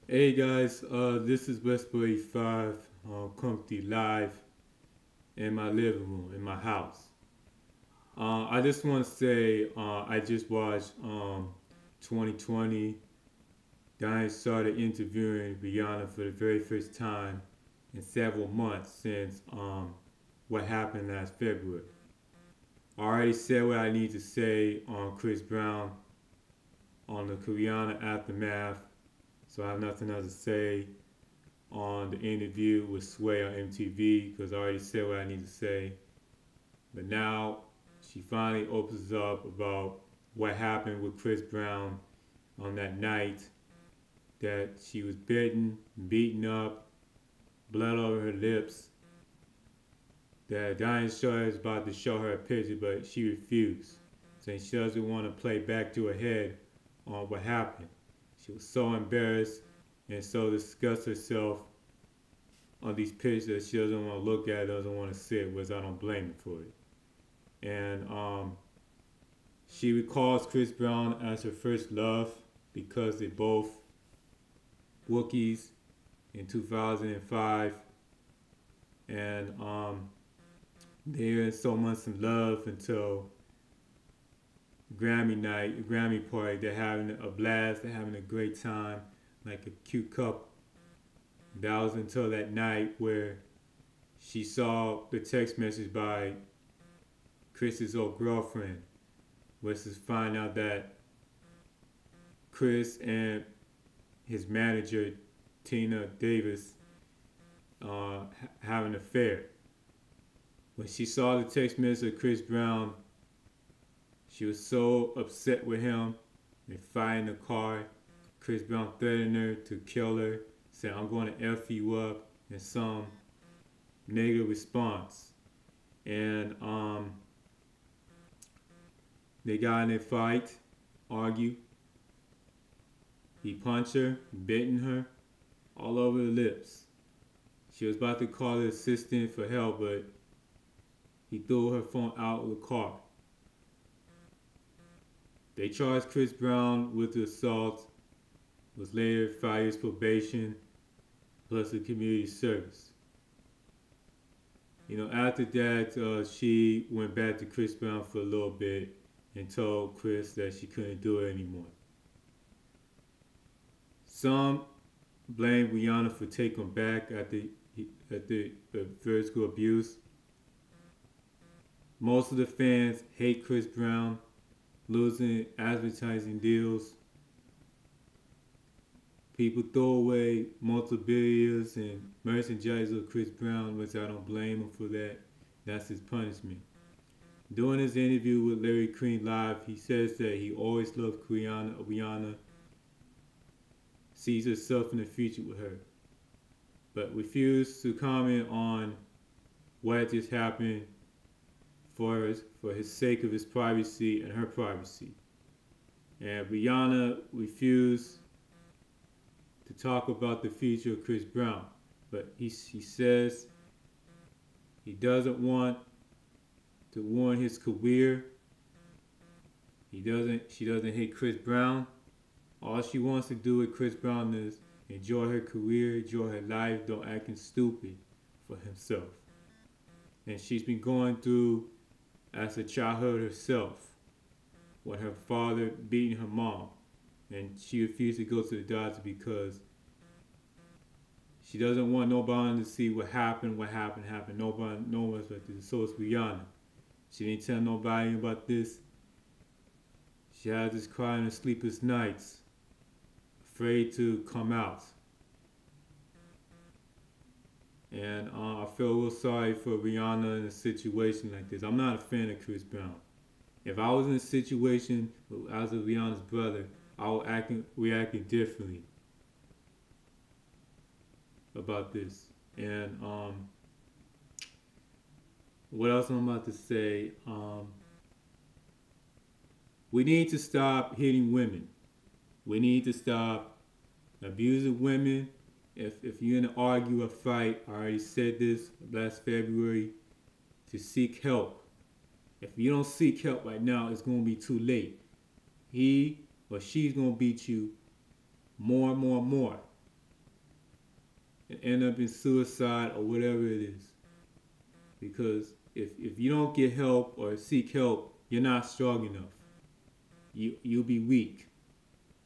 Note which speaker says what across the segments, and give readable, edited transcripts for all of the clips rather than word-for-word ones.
Speaker 1: Hey guys, this is Westbury 5, coming to you live in my living room, in my house. I just want to say I just watched 2020. Diane started interviewing Rihanna for the very first time in several months since what happened last February. I already said what I need to say on Chris Brown, on the Chrihanna Aftermath, so I have nothing else to say on the interview with Sawyer on MTV because I already said what I need to say. But now she finally opens up about what happened with Chris Brown on that night that she was bitten, beaten up, blood over her lips. That Diane Sawyer is about to show her a picture, but she refused, saying she doesn't want to play back to her head on what happened. She was so embarrassed and so disgust herself on these pictures that she doesn't want to look at, doesn't want to see it, which I don't blame her for it. And she recalls Chris Brown as her first love because they both rookies in 2005, and they were in so much in love until Grammy night, Grammy party. They're having a blast, they're having a great time, like a cute couple. That was until that night where she saw the text message by Chris's old girlfriend, which is find out that Chris and his manager, Tina Davis, have an affair. When she saw the text message of Chris Brown, she was so upset with him. They fight in the car. Chris Brown threatened her to kill her, said, "I'm going to F you up," and some negative response. And they got in a fight, argued. He punched her, bitten her, all over the lips. She was about to call the assistant for help, but he threw her phone out of the car. They charged Chris Brown with the assault, was later 5 years probation, plus a community service. After that, she went back to Chris Brown for a little bit and told Chris that she couldn't do it anymore. Some blame Rihanna for taking him back at the physical abuse. Most of the fans hate Chris Brown losing advertising deals. People throw away multi-billions and merchandise of Chris Brown, which I don't blame him for that. That's his punishment. During his interview with Larry Cream Live, he says that he always loved Rihanna, sees herself in the future with her, but refused to comment on what just happened for his sake of his privacy and her privacy. And Rihanna refused to talk about the future of Chris Brown, but he says he doesn't want to ruin his career. She doesn't hate Chris Brown. All she wants to do with Chris Brown is enjoy her career, enjoy her life, don't acting stupid for himself. And she's been going through as a childhood herself, with her father beating her mom, and she refused to go to the doctor because she doesn't want nobody to see what happened. Nobody, no one's about this. So it's Rihanna. She didn't tell nobody about this. She had this crying her sleepless nights, afraid to come out. And I feel real sorry for Rihanna in a situation like this. I'm not a fan of Chris Brown. If I was in a situation as a Rihanna's brother, I would reacting differently about this. And what else I'm about to say? We need to stop hitting women. We need to stop abusing women. If you're gonna argue or fight, I already said this last February, to seek help. If you don't seek help right now, it's gonna be too late. He or she's gonna beat you more and more and more. and end up in suicide or whatever it is. Because if you don't get help or seek help, you're not strong enough. You'll be weak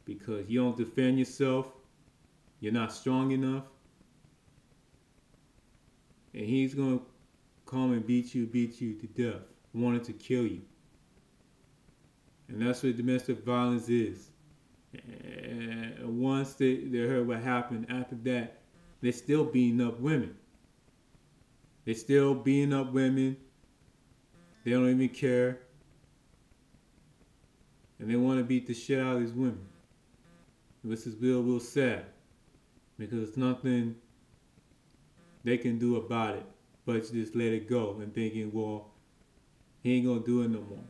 Speaker 1: because you don't defend yourself. You're not strong enough. And he's going to come and beat you to death, wanting to kill you. And that's what domestic violence is. And once they heard what happened, after that, they're still beating up women. They're still beating up women. They don't even care. And they want to beat the shit out of these women. This is real sad. Because there's nothing they can do about it but just let it go and thinking, well, he ain't gonna do it no more.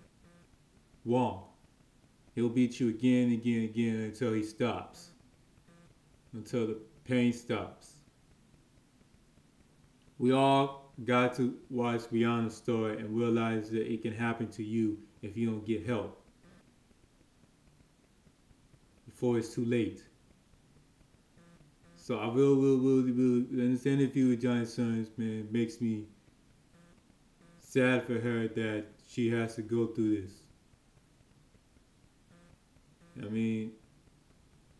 Speaker 1: Wrong. He'll beat you again and again and again until he stops. Until the pain stops. We all got to watch Rihanna's story and realize that it can happen to you if you don't get help before it's too late. So I really, in this interview with Johnny Sons, man, makes me sad for her that she has to go through this. I mean,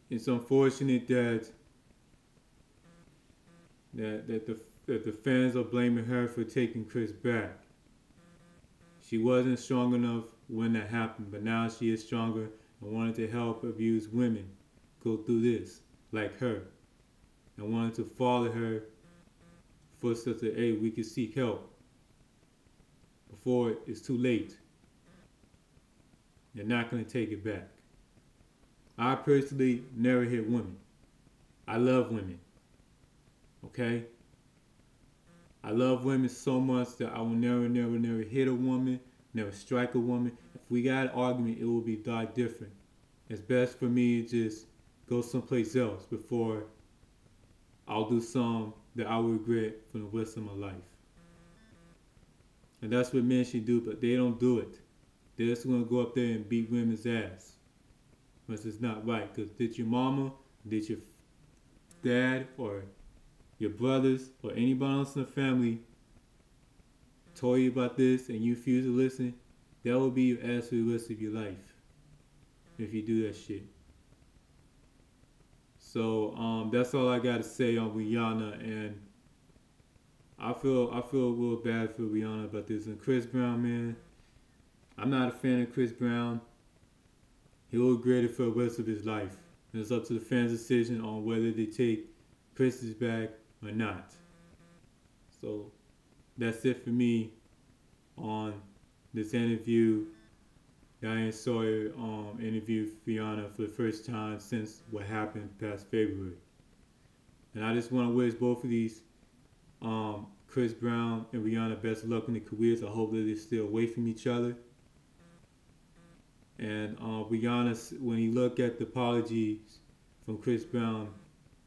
Speaker 1: it's unfortunate that the fans are blaming her for taking Chris back. She wasn't strong enough when that happened, but now she is stronger and wanted to help abused women go through this, like her. And wanted to follow her footsteps that, hey, we can seek help before it's too late. They're not going to take it back. I personally never hit women. I love women. Okay? I love women so much that I will never hit a woman, never strike a woman. If we got an argument, it will be die different. It's best for me to just go someplace else before I'll do something that I will regret for the rest of my life. And that's what men should do, but they don't do it. They're just going to go up there and beat women's ass. But it's not right, because did your mama, did your dad, or your brothers, or anybody else in the family told you about this and you refuse to listen, that will be your ass for the rest of your life if you do that shit. So that's all I got to say on Rihanna, and I feel real bad for Rihanna about this. And Chris Brown, man, I'm not a fan of Chris Brown. He will regret it for the rest of his life. And it's up to the fans' decision on whether they take Chris's back or not. So that's it for me on this interview. Diane Sawyer interviewed Rihanna for the first time since what happened past February. And I just want to wish both of these, Chris Brown and Rihanna, best of luck in their careers. I hope that they're still away from each other. And Rihanna, when you look at the apologies from Chris Brown,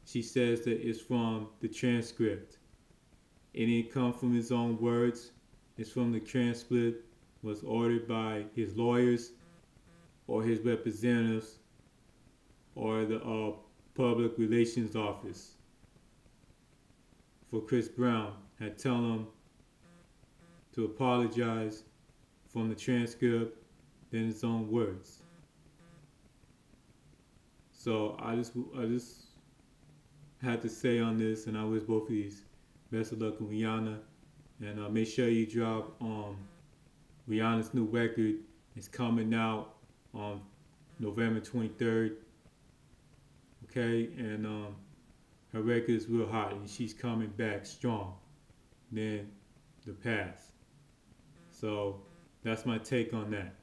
Speaker 1: she says that it's from the transcript. It didn't come from his own words. It's from the transcript. Was ordered by his lawyers or his representatives or the public relations office for Chris Brown, had tell him to apologize from the transcript than his own words. So I just had to say on this, and I wish both of these best of luck with Rihanna, and make sure you drop Rihanna's new record. Is coming out on November 23rd. Okay, and her record is real hot, and she's coming back strong than the past. So that's my take on that.